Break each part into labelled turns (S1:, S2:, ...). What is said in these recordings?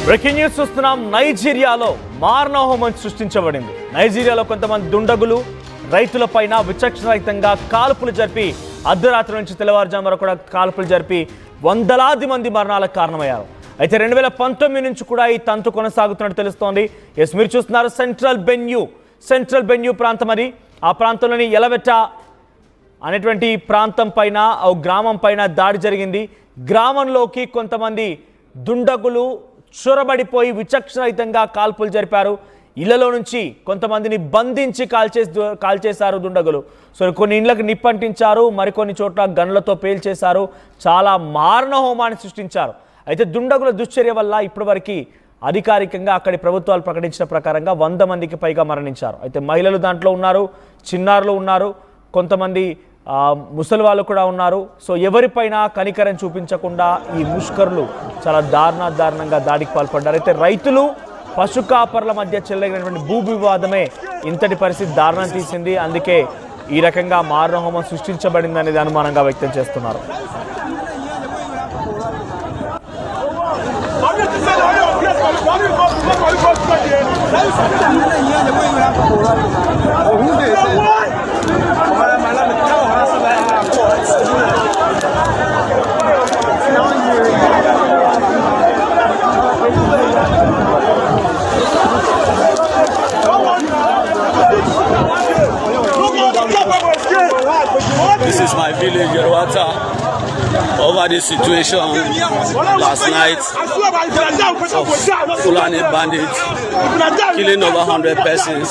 S1: Breaking news చూస్తున్నాం. నైజీరియాలో మారణహోమం సృష్టించబడింది. నైజీరియాలో కొంతమంది దుండగులు రైతులపైన విచక్షణరహితంగా కాల్పులు జరిపి అర్ధరాత్రి నుంచి తెల్లవారుజాము వరకు కూడా కాల్పులు జరిపి వందలాది మంది మరణాలకు కారణమయ్యారు. అయితే 2019 నుంచి కూడా ఈ తంతు కొనసాగుతున్నట్టు తెలుస్తోంది. మీరు చూస్తున్నారు సెంట్రల్ బెన్యూ ప్రాంతం. అది ఆ ప్రాంతంలోని ఎలవెట్ట అనేటువంటి ప్రాంతం పైన గ్రామం పైన దాడి జరిగింది. గ్రామంలోకి కొంతమంది దుండగులు చొరబడిపోయి విచక్షణరహితంగా కాల్పులు జరిపారు. ఇళ్లలో నుంచి కొంతమందిని బంధించి కాల్చేశారు దుండగులు. సో కొన్ని ఇళ్లకు నిప్పంటించారు, మరికొన్ని చోట్ల గన్లతో పేల్చేశారు. చాలా మారణహోమాన్ని సృష్టించారు. అయితే దుండగుల దుశ్చర్య వల్ల ఇప్పటివరకు అధికారికంగా అక్కడి ప్రభుత్వాలు ప్రకటించిన ప్రకారంగా 100 మందికి పైగా మరణించారు. అయితే మహిళలు దాంట్లో ఉన్నారు, చిన్నారులు ఉన్నారు, కొంతమంది ముసలి వాళ్ళు కూడా ఉన్నారు. సో ఎవరిపైన కనికరం చూపించకుండా ఈ ముష్కరులు చాలా దారుణంగా దాడికి పాల్పడ్డారు. అయితే రైతులు పశు కాపర్ల మధ్య చెలరేగినటువంటి భూ వివాదమే ఇంతటి పరిస్థితి దారుణం తీసింది. అందుకే ఈ రకంగా మారణహోమం సృష్టించబడింది అనేది అనుమానంగా వ్యక్తం చేస్తున్నారు.
S2: This is my village, Yerwata. Over the situation last night of Fulani bandits killing over 100 persons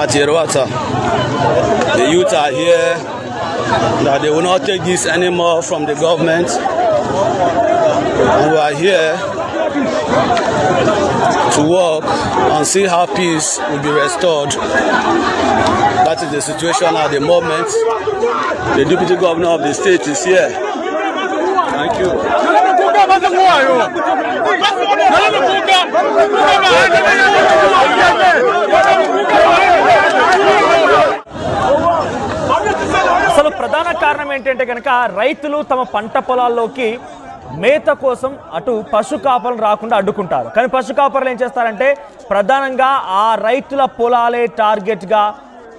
S2: at Yerwata. The youth are here that they will not take this anymore from the government. And we are here to work and see how peace will be restored. That is the situation at the moment. The deputy governor of the state is here. Thank you.
S1: అసలు ప్రధాన కారణం ఏంటంటే కనుక రైతులు తమ పంట పొలాల్లోకి మేత కోసం అటు పశు కాపర్లు రాకుండా అడ్డుకుంటారు. కానీ పశు కాపర్లు ఏం చేస్తారంటే ప్రధానంగా ఆ రైతుల పొలాలే టార్గెట్గా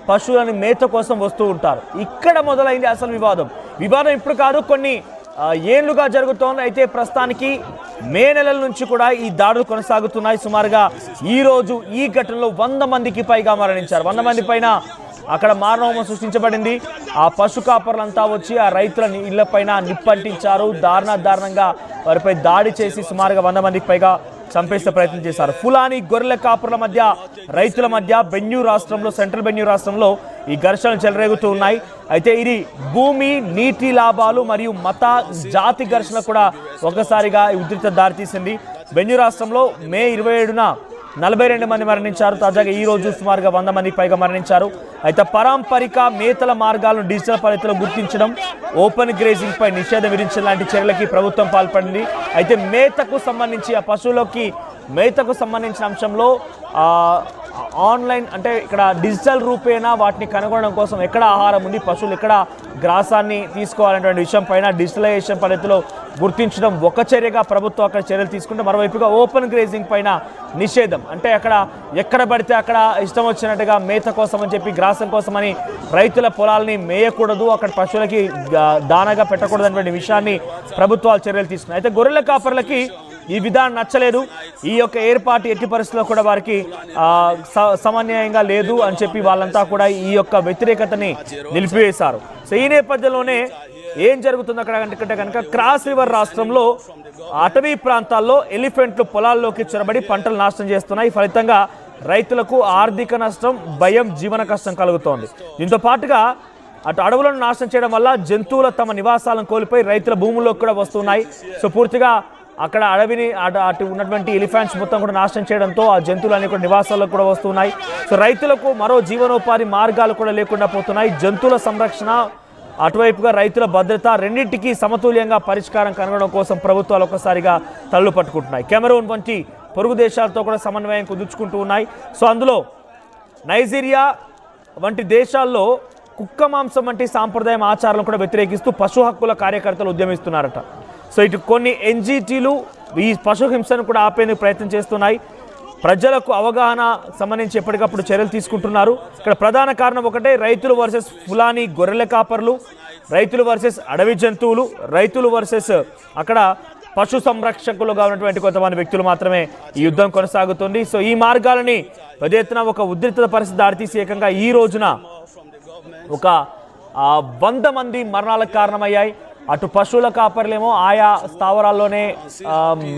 S1: పశువులను మేత కోసం వస్తూ ఉంటారు. ఇక్కడ మొదలైంది అసలు వివాదం ఇప్పుడు కాదు, కొన్ని ఏళ్లుగా జరుగుతోంది. అయితే ప్రస్తుతానికి మే నెలల నుంచి కూడా ఈ దాడులు కొనసాగుతున్నాయి. సుమారుగా ఈ రోజు ఈ ఘటనలో 100 మందికి పైగా మరణించారు. 100 మంది పైన అక్కడ మారణహోమం సృష్టించబడింది. ఆ పశు కాపర్లంతా వచ్చి ఆ రైతుల ఇళ్లపైన నిప్పంటించారు. దారుణంగా వారిపై దాడి చేసి సుమారుగా 100 మందికి పైగా చంపేసే ప్రయత్నం చేశారు. ఫులానీ గొర్రెల కాపుల మధ్య రైతుల మధ్య సెంట్రల్ బెన్యూ రాష్ట్రంలో ఈ ఘర్షణలు చెలరేగుతూ ఉన్నాయి. అయితే ఇది భూమి, నీటి లాభాలు మరియు మత జాతి ఘర్షణ కూడా ఒకసారిగా ఉద్రిక్త దారితీసింది. బెన్యూ రాష్ట్రంలో మే 27న 42 మంది మరణించారు. తాజాగా ఈ రోజు సుమారుగా 100 మందికి పైగా మరణించారు. అయితే పారంపరిక మేతల మార్గాలను డిజిటల్ పద్ధతిలో గుర్తించడం, ఓపెన్ గ్రేజింగ్ పై నిషేధం విధించడం లాంటి చర్యలకి ప్రభుత్వం పాల్పడింది. అయితే మేతకు సంబంధించి ఆ పశువులకి మేతకు సంబంధించిన అంశంలో ఆన్లైన్ అంటే ఇక్కడ డిజిటల్ రూపేణా వాటిని కనుగొనడం కోసం ఎక్కడ ఆహారం ఉంది, పశువులు ఎక్కడ గ్రాసాన్ని తీసుకోవాలనేటువంటి విషయం పైన డిజిటలైజేషన్ పద్ధతిలో గుర్తించడం ఒక చర్యగా ప్రభుత్వం అక్కడ చర్యలు తీసుకుంటే, మరోవైపుగా ఓపెన్ గ్రేజింగ్ పైన నిషేధం. అంటే ఎక్కడ పడితే అక్కడ ఇష్టం వచ్చినట్టుగా మేత కోసం అని చెప్పి గ్రాసం కోసమని రైతుల పొలాలని మేయకూడదు, అక్కడ పశువులకి దానగా పెట్టకూడదు అనేటువంటి విషయాన్ని ప్రభుత్వాలు చర్యలు తీసుకున్నాయి. అయితే గొర్రెల కాపర్లకి ఈ విధానం నచ్చలేదు. ఈ యొక్క ఏర్పాటు ఎట్టి పరిస్థితుల్లో కూడా వారికి సమన్వయంగా లేదు అని చెప్పి వాళ్ళంతా కూడా ఈ యొక్క వ్యతిరేకతని నిలిపివేశారు. సో ఈ నేపథ్యంలోనే ఏం జరుగుతుంది అక్కడ అంటే కనుక క్రాస్ రివర్ రాష్ట్రంలో అటవీ ప్రాంతాల్లో ఎలిఫెంట్లు పొలాల్లోకి చొరబడి పంటలు నాశనం చేస్తున్నాయి. ఫలితంగా రైతులకు ఆర్థిక నష్టం, భయం, జీవన కష్టం కలుగుతోంది. దీంతో పాటుగా అటు అడవులను నాశనం చేయడం వల్ల జంతువులు తమ నివాసాలను కోల్పోయి రైతుల భూముల్లోకి కూడా వస్తున్నాయి. సో పూర్తిగా అక్కడ అడవిని అటు ఉన్నటువంటి ఎలిఫెంట్స్ మొత్తం కూడా నాశనం చేయడంతో ఆ జంతువులన్నీ కూడా నివాసాలకు కూడా వస్తున్నాయి. సో రైతులకు మరో జీవనోపాధి మార్గాలు కూడా లేకుండా పోతున్నాయి. జంతువుల సంరక్షణ, అటువైపుగా రైతుల భద్రత రెండింటికి సమతుల్యంగా పరిష్కారం కనుగొనడం కోసం ప్రభుత్వాలు ఒక్కసారిగా తల్లు పట్టుకుంటున్నాయి. కెమెరూన్ వంటి పొరుగు దేశాలతో కూడా సమన్వయం కుదుర్చుకుంటూ ఉన్నాయి. సో అందులో నైజీరియా వంటి దేశాల్లో కుక్క మాంసం వంటి సాంప్రదాయం ఆచారాలను కూడా వ్యతిరేకిస్తూ పశు హక్కుల కార్యకర్తలు ఉద్యమిస్తున్నారట. సో ఇటు కొన్ని ఎన్జిటీలు ఈ పశు హింసను కూడా ఆపేందుకు ప్రయత్నం చేస్తున్నాయి. ప్రజలకు అవగాహన సంబంధించి ఎప్పటికప్పుడు చర్యలు తీసుకుంటున్నారు. ఇక్కడ ప్రధాన కారణం ఒకటే, రైతులు వర్సెస్ ఫులానీ గొర్రెల కాపర్లు, రైతులు వర్సెస్ అడవి జంతువులు, రైతులు వర్సెస్ అక్కడ పశు సంరక్షకులుగా ఉన్నటువంటి కొంతమంది వ్యక్తులు మాత్రమే ఈ యుద్ధం కొనసాగుతుంది. సో ఈ మార్గాలని పెద్ద ఎత్తున ఒక ఉద్రిక్త పరిస్థితి దారితీసి ఏకంగా ఈ రోజున ఒక 100 మంది మరణాలకు కారణమయ్యాయి. అటు పశువుల కాపర్లేమో ఆయా స్థావరాల్లోనే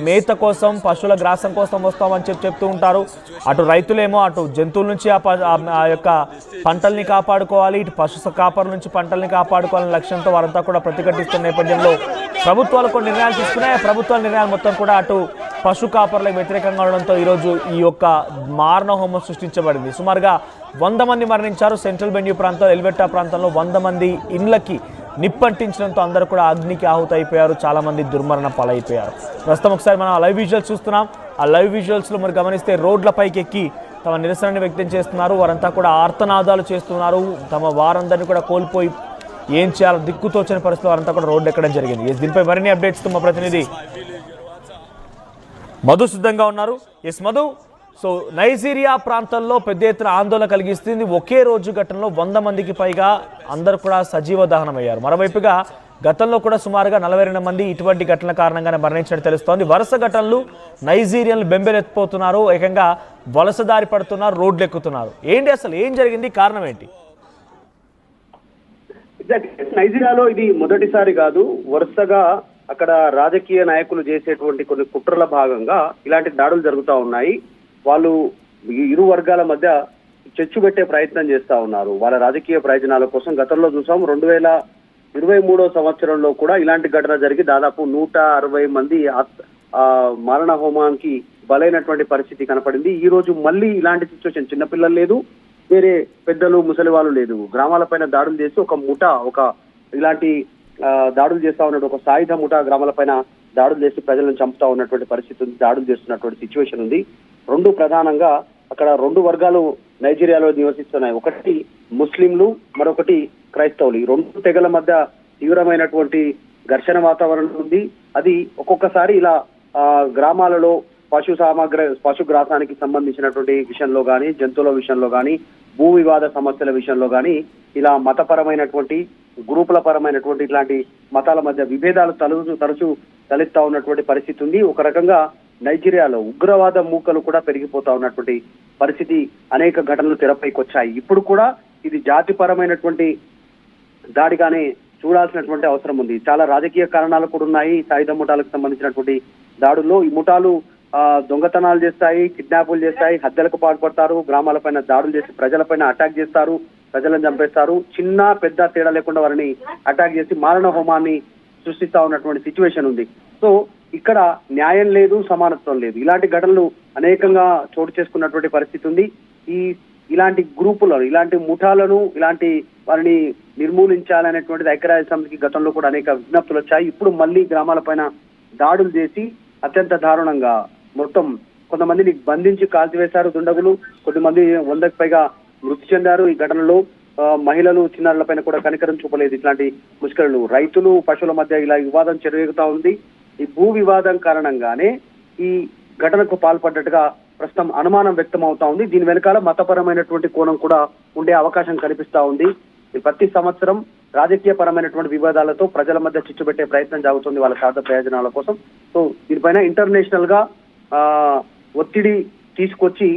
S1: మేత కోసం, పశువుల గ్రాసం కోసం వస్తామని చెప్తూ ఉంటారు. అటు రైతులేమో అటు జంతువుల నుంచి ఆ యొక్క పంటల్ని కాపాడుకోవాలి, ఇటు పశు కాపర్ల నుంచి పంటల్ని కాపాడుకోవాలనే లక్ష్యంతో వారంతా కూడా ప్రతిఘటిస్తున్న నేపథ్యంలో ప్రభుత్వాలు కొన్ని నిర్ణయాలు తీసుకున్నాయి. ప్రభుత్వాల నిర్ణయాలు మొత్తం కూడా అటు పశు కాపర్లకు వ్యతిరేకంగా ఉండడంతో ఈరోజు ఈ యొక్క మారణ హోమం సృష్టించబడింది. సుమారుగా 100 మంది మరణించారు. సెంట్రల్ బెండ్యూ ప్రాంతం, ఎల్వెట్టా ప్రాంతంలో 100 మంది ఇండ్లకి నిప్పంటించడంతో అందరూ కూడా అగ్నికి ఆహుతి అయిపోయారు. చాలామంది దుర్మరణ పాలైపోయారు. ప్రస్తుతం ఒకసారి మనం లైవ్ విజువల్స్ చూస్తున్నాం. ఆ లైవ్ విజువల్స్లో మరి గమనిస్తే రోడ్లపైకి ఎక్కి తమ నిరసనని వ్యక్తం చేస్తున్నారు. వారంతా కూడా ఆర్తనాదాలు చేస్తున్నారు. తమ వారందరినీ కూడా కోల్పోయి ఏం చేయాలో దిక్కుతోచని పరిస్థితులు వారంతా కూడా రోడ్డు ఎక్కడం జరిగింది. దీనిపై మరిన్ని అప్డేట్స్తో మా ప్రతినిధి మధు సిద్ధంగా ఉన్నారు. ఎస్ మధు, సో నైజీరియా ప్రాంతంలో పెద్ద ఎత్తున ఆందోళన కలిగిస్తుంది. ఒకే రోజు ఘటనలో 100 మందికి పైగా అందరూ కూడా సజీవ దహనమయ్యారు. మరోవైపుగా గతంలో కూడా సుమారుగా 42 మంది ఇటువంటి ఘటనల కారణంగానే మరణించినట్టు తెలుస్తోంది. వరుస ఘటనలు నైజీరియన్లు బెంబెలెత్తిపోతున్నారు, ఏకంగా వలసదారి పడుతున్నారు, రోడ్లు ఎక్కుతున్నారు. ఏంటి అసలు ఏం జరిగింది, కారణం ఏంటి?
S3: నైజీరియాలో ఇది మొదటిసారి కాదు. వరుసగా అక్కడ రాజకీయ నాయకులు చేసేటువంటి కొన్ని కుట్రల భాగంగా ఇలాంటి దాడులు జరుగుతూ ఉన్నాయి. వాళ్ళు ఇరు వర్గాల మధ్య చెచ్చు పెట్టే ప్రయత్నం చేస్తా ఉన్నారు వాళ్ళ రాజకీయ ప్రయోజనాల కోసం. గతంలో చూసాం 2023 సంవత్సరంలో కూడా ఇలాంటి ఘటన జరిగి దాదాపు 160 మంది మరణ హోమానికి బలైనటువంటి పరిస్థితి కనపడింది. ఈ రోజు మళ్ళీ ఇలాంటి సిచ్యువేషన్, చిన్నపిల్లలు లేదు, వేరే పెద్దలు ముసలి వాళ్ళు లేదు, గ్రామాలపైన దాడులు చేసి ఒక ముఠా, ఒక ఇలాంటి దాడులు చేస్తా ఉన్నట్టు ఒక సాయుధ ముఠా గ్రామాలపైన దాడులు చేసి ప్రజలను చంపుతా ఉన్నటువంటి పరిస్థితి ఉంది, దాడులు చేస్తున్నటువంటి సిచ్యువేషన్ ఉంది. రెండు ప్రధానంగా అక్కడ 2 వర్గాలు నైజీరియాలో నివసిస్తున్నాయి. ఒకటి ముస్లింలు, మరొకటి క్రైస్తవులు. ఈ 2 తెగల మధ్య తీవ్రమైనటువంటి ఘర్షణ వాతావరణం ఉంది. అది ఒక్కొక్కసారి ఇలా గ్రామాలలో పశుగ్రాసానికి సంబంధించినటువంటి విషయంలో కానీ, జంతువుల విషయంలో కానీ, భూ వివాద సమస్యల విషయంలో కానీ ఇలా మతపరమైనటువంటి, గ్రూపుల పరమైనటువంటి ఇట్లాంటి మతాల మధ్య విభేదాలు తరచూ తలెత్తా ఉన్నటువంటి పరిస్థితి ఉంది. ఒక రకంగా నైజీరియాలో ఉగ్రవాద మూకలు కూడా పెరిగిపోతా ఉన్నటువంటి పరిస్థితి, అనేక ఘటనలు తెరపైకి వచ్చాయి. ఇప్పుడు కూడా ఇది జాతిపరమైనటువంటి దాడిగానే చూడాల్సినటువంటి అవసరం ఉంది. చాలా రాజకీయ కారణాలు కూడా ఉన్నాయి. సాయుధ ముఠాలకు సంబంధించినటువంటి దాడుల్లో ఈ ముఠాలు దొంగతనాలు చేస్తాయి, కిడ్నాపులు చేస్తాయి, హత్యలకు పాల్పడతారు, గ్రామాలపైన దాడులు చేసి ప్రజలపైన అటాక్ చేస్తారు, ప్రజలను చంపేస్తారు. చిన్న పెద్ద తేడా లేకుండా వారిని అటాక్ చేసి మారణ హోమాన్ని సృష్టిస్తా ఉన్నటువంటి సిచ్యువేషన్ ఉంది. సో ఇక్కడ న్యాయం లేదు, సమానత్వం లేదు. ఇలాంటి ఘటనలు అనేకంగా చోటు చేసుకున్నటువంటి పరిస్థితి ఉంది. ఇలాంటి గ్రూపులను, ఇలాంటి ముఠాలను, ఇలాంటి వారిని నిర్మూలించాలనేటువంటిది ఐక్యరాజ్య సమితికి గతంలో కూడా అనేక విజ్ఞప్తులు వచ్చాయి. ఇప్పుడు మళ్ళీ గ్రామాలపైన దాడులు చేసి అత్యంత దారుణంగా మొత్తం కొంతమందిని బంధించి కాల్చివేశారు దుండగులు. కొద్దిమంది 100కి పైగా మృతి చెందారు ఈ ఘటనలో. మహిళలు, చిన్నారులపైన కూడా కనికరం చూపలేదు ఇట్లాంటి ముష్కరులు. రైతులు, పశువుల మధ్య ఇలా వివాదం చెలరేగుతా ఉంది. ఈ భూ వివాదం కారణంగానే ఈ ఘటనకు పాల్పడ్డట్టుగా ప్రస్తుతం అనుమానం వ్యక్తం అవుతా ఉంది. దీని వెనకాల మతపరమైనటువంటి కోణం కూడా ఉండే అవకాశం కనిపిస్తా ఉంది. ప్రతి సంవత్సరం రాజకీయ పరమైనటువంటి వివాదాలతో ప్రజల మధ్య చిచ్చుపెట్టే ప్రయత్నం జరుగుతుంది వాళ్ళ స్వార్థ ప్రయోజనాల కోసం. సో దీనిపైన ఇంటర్నేషనల్ గా ఒత్తిడి తీసుకొచ్చి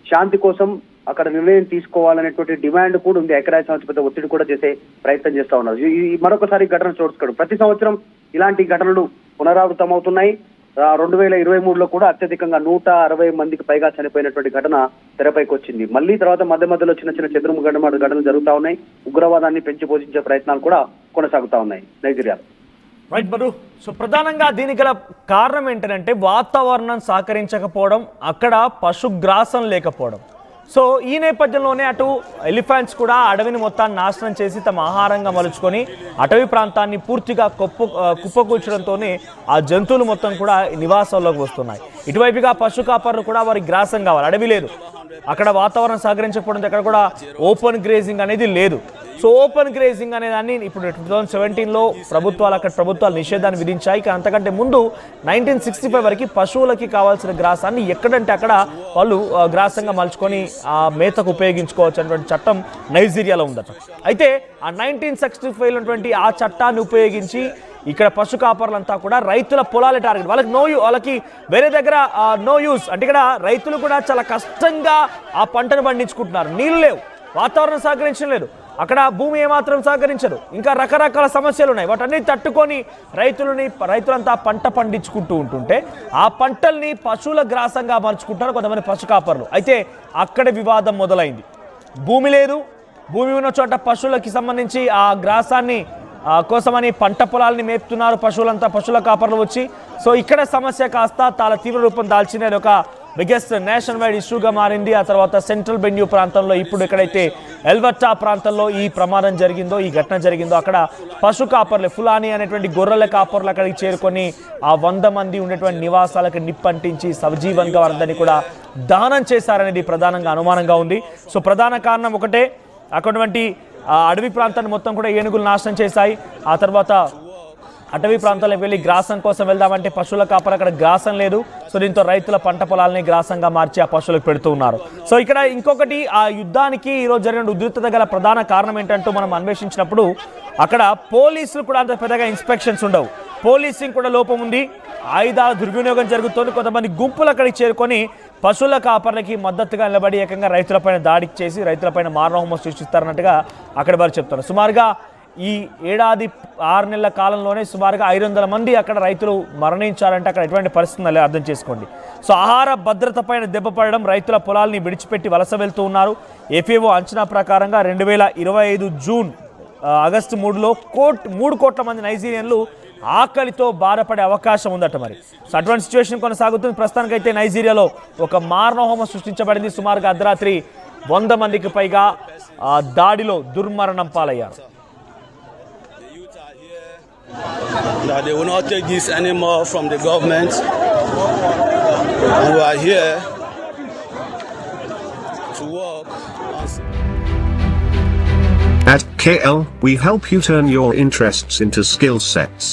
S3: శాంతి కోసం అక్కడ నిర్ణయం తీసుకోవాలనేటువంటి డిమాండ్ కూడా ఉంది. ఐక్యరాజ్య సమితి పెద్ద ఒత్తిడి కూడా చేసే ప్రయత్నం చేస్తా ఉన్నారు. మరొకసారి ఘటన చోటుకోవడం, ప్రతి సంవత్సరం ఇలాంటి ఘటనలు పునరావృతం అవుతున్నాయి. 2023లో కూడా అత్యధికంగా 160 మందికి పైగా చనిపోయినటువంటి ఘటన తెరపైకి వచ్చింది. మళ్ళీ తర్వాత మధ్యలో చిన్న చెదురుమగడమాడు ఘటనలు జరుగుతా ఉన్నాయి. ఉగ్రవాదాన్ని పెంచి పోషించే ప్రయత్నాలు కూడా కొనసాగుతా ఉన్నాయి నైజీరియాలో.
S1: రైట్ మధు, సో ప్రధానంగా దీనికి గల కారణం ఏంటంటే వాతావరణం సహకరించకపోవడం, అక్కడ పశుగ్రాసం లేకపోవడం. సో ఈ నేపథ్యంలోనే అటు ఎలిఫెంట్స్ కూడా అడవిని మొత్తాన్ని నాశనం చేసి తమ ఆహారంగా మలుచుకొని అటవీ ప్రాంతాన్ని పూర్తిగా కుప్పకూల్చడంతోనే ఆ జంతువులు మొత్తం కూడా నివాసాల్లోకి వస్తున్నాయి. ఇటువైపుగా పశు కాపర్లు కూడా వారికి గ్రాసం కావాలి, అడవి లేదు, అక్కడ వాతావరణం సహకరించకపోవడంతో అక్కడ కూడా ఓపెన్ గ్రేజింగ్ అనేది లేదు. సో ఓపెన్ గ్రేజింగ్ అనే దాన్ని ఇప్పుడు 2017లో ప్రభుత్వాలు నిషేధాన్ని విధించాయి. కానీ అంతకంటే ముందు 1965 వరకు పశువులకి కావాల్సిన గ్రాసాన్ని ఎక్కడంటే అక్కడ వాళ్ళు గ్రాసంగా మలుచుకొని ఆ మేతకు ఉపయోగించుకోవచ్చు అనేటువంటి చట్టం నైజీరియాలో ఉందట. అయితే ఆ 1965లో ఉన్నటువంటి ఆ చట్టాన్ని ఉపయోగించి ఇక్కడ పశు కాపర్లంతా కూడా రైతుల పొలాల టార్గెట్, వాళ్ళకి వేరే దగ్గర నో యూస్ అంటే ఇక్కడ రైతులు కూడా చాలా కష్టంగా ఆ పంటను పండించుకుంటున్నారు. నీళ్ళు లేవు, వాతావరణం సహకరించలేదు, అక్కడ భూమి ఏమాత్రం సహకరించదు, ఇంకా రకరకాల సమస్యలు ఉన్నాయి. వాటన్ని తట్టుకొని రైతులంతా పంట పండించుకుంటూ ఉంటుంటే ఆ పంటల్ని పశువుల గ్రాసంగా మలుచుకుంటారు కొంతమంది పశు కాపర్లు. అయితే అక్కడ వివాదం మొదలైంది. భూమి లేదు, భూమి ఉన్న చోట పశువులకి సంబంధించి ఆ గ్రాసాన్ని కోసమని పంట పొలాలని మేపుతున్నారు పశువుల కాపర్లు వచ్చి. సో ఇక్కడ సమస్య కాస్త చాలా తీవ్ర రూపం దాల్చింది. ఒక బిగ్గెస్ట్ నేషనల్ వైడ్ ఇష్యూగా మారింది. ఆ తర్వాత సెంట్రల్ బెన్యూ ప్రాంతంలో, ఇప్పుడు ఎక్కడైతే ఎల్వర్టా ప్రాంతంలో ఈ ప్రమాదం జరిగిందో, ఈ ఘటన జరిగిందో, అక్కడ పశు కాపర్లు ఫులానీ అనేటువంటి గొర్రెల కాపర్లు అక్కడికి చేరుకొని ఆ 100 మంది ఉండేటువంటి నివాసాలకు నిప్పంటించి సజీవంగా వారందరినీ కూడా దహనం చేశారనేది ప్రధానంగా అనుమానంగా ఉంది. సో ప్రధాన కారణం ఒకటే, అక్కడటువంటి అడవి ప్రాంతాన్ని మొత్తం కూడా ఏనుగులు నాశనం చేశాయి. ఆ తర్వాత అటవీ ప్రాంతాలకు వెళ్ళి గ్రాసం కోసం వెళ్దామంటే పశువుల కాపరు అక్కడ గ్రాసం లేదు. సో దీంతో రైతుల పంట పొలాలని గ్రాసంగా మార్చి ఆ పశువులకు పెడుతూ ఉన్నారు. సో ఇక్కడ ఇంకొకటి, ఆ యుద్ధానికి ఈరోజు జరిగిన ఉద్రిక్తత గల ప్రధాన కారణం ఏంటంటూ మనం అన్వేషించినప్పుడు అక్కడ పోలీసులు కూడా అంత పెద్దగా ఇన్స్పెక్షన్స్ ఉండవు, పోలీసింగ్ కూడా లోపం ఉంది, ఆయుధాల దుర్వినియోగం జరుగుతోంది. కొంతమంది గుంపులు అక్కడికి చేరుకొని పశువుల కాపర్లకి మద్దతుగా నిలబడి ఏకంగా రైతులపైన దాడికి చేసి రైతులపైన మారణహోమం సృష్టిస్తారన్నట్టుగా అక్కడ వారు చెప్తారు. సుమారుగా ఈ ఏడాది 6 నెలల కాలంలోనే సుమారుగా 500 మంది అక్కడ రైతులు మరణించారంటే అక్కడ ఎటువంటి పరిస్థితులు అర్థం చేసుకోండి. సో ఆహార భద్రత పైన దెబ్బ పడడం, రైతుల పొలాల్ని విడిచిపెట్టి వలస వెళ్తూ ఉన్నారు. FAO అంచనా ప్రకారంగా 2025 ఆగస్టు 3లో 3 కోట్ల మంది నైజీరియన్లు ఆకలితో బాధపడే అవకాశం ఉందట. మరి సో అటువంటి సిచ్యువేషన్ కొనసాగుతుంది. ప్రస్తుతానికైతే నైజీరియాలో ఒక మారణహోమం సృష్టించబడింది. సుమారుగా అర్ధరాత్రి 100 మందికి పైగా దాడిలో దుర్మరణం పాలయ్యారు.
S2: That they will not take this anymore from the government. We are here to work.
S4: At KL, we help you turn your interests into skill sets.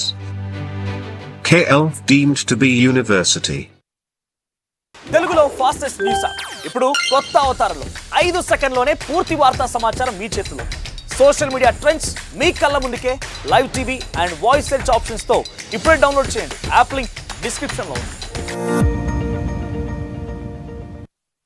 S4: KL deemed to be university.
S1: తెలుగులో fastest news ఇప్పుడు కొత్త అవతారంలో 5 సెకండ్లోనే పూర్తి వార్తా సమాచారం మీ చేతిలో. Social media trends మీ కళ్ళ ముందుకే live TV and voice search ఆప్షన్స్తో ఇప్పుడే డౌన్లోడ్ చేయండి. యాప్ లింక్ డిస్క్రిప్షన్లో ఉంది.